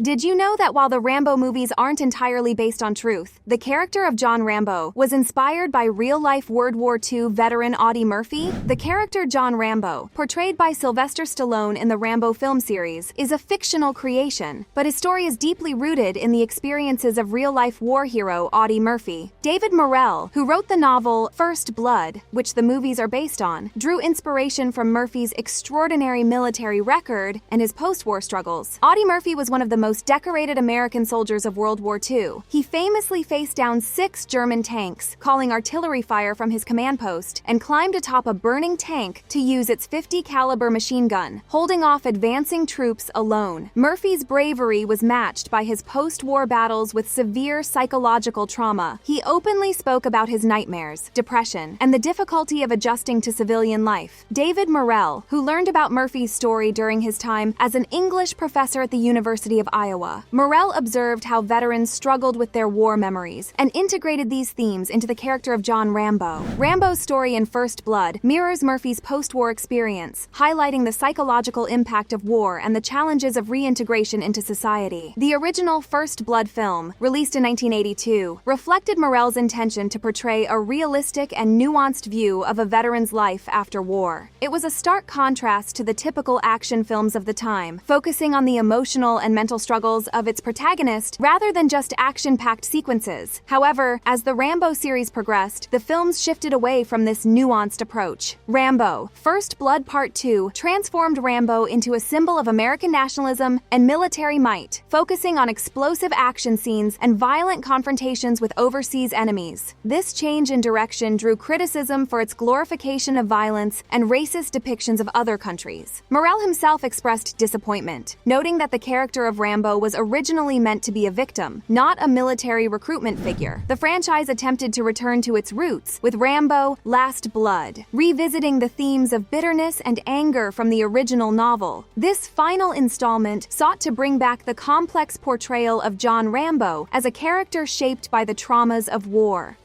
Did you know that while the Rambo movies aren't entirely based on truth, the character of John Rambo was inspired by real-life World War II veteran Audie Murphy? The character John Rambo, portrayed by Sylvester Stallone in the Rambo film series, is a fictional creation, but his story is deeply rooted in the experiences of real-life war hero Audie Murphy. David Morrell, who wrote the novel First Blood, which the movies are based on, drew inspiration from Murphy's extraordinary military record and his post-war struggles. Audie Murphy was one of the most decorated American soldiers of World War II. He famously faced down 6 German tanks, calling artillery fire from his command post, and climbed atop a burning tank to use its .50 caliber machine gun, holding off advancing troops alone. Murphy's bravery was matched by his post-war battles with severe psychological trauma. He openly spoke about his nightmares, depression, and the difficulty of adjusting to civilian life. David Morrell, who learned about Murphy's story during his time as an English professor at the University of Iowa. Morrell observed how veterans struggled with their war memories and integrated these themes into the character of John Rambo. Rambo's story in First Blood mirrors Murphy's post-war experience, highlighting the psychological impact of war and the challenges of reintegration into society. The original First Blood film, released in 1982, reflected Morrell's intention to portray a realistic and nuanced view of a veteran's life after war. It was a stark contrast to the typical action films of the time, focusing on the emotional and mental struggles of its protagonist rather than just action-packed sequences. However, as the Rambo series progressed, the films shifted away from this nuanced approach. Rambo: First Blood Part 2 transformed Rambo into a symbol of American nationalism and military might, focusing on explosive action scenes and violent confrontations with overseas enemies. This change in direction drew criticism for its glorification of violence and racist depictions of other countries. Morrell himself expressed disappointment, noting that the character of Rambo was originally meant to be a victim, not a military recruitment figure. The franchise attempted to return to its roots with Rambo: Last Blood, revisiting the themes of bitterness and anger from the original novel. This final installment sought to bring back the complex portrayal of John Rambo as a character shaped by the traumas of war.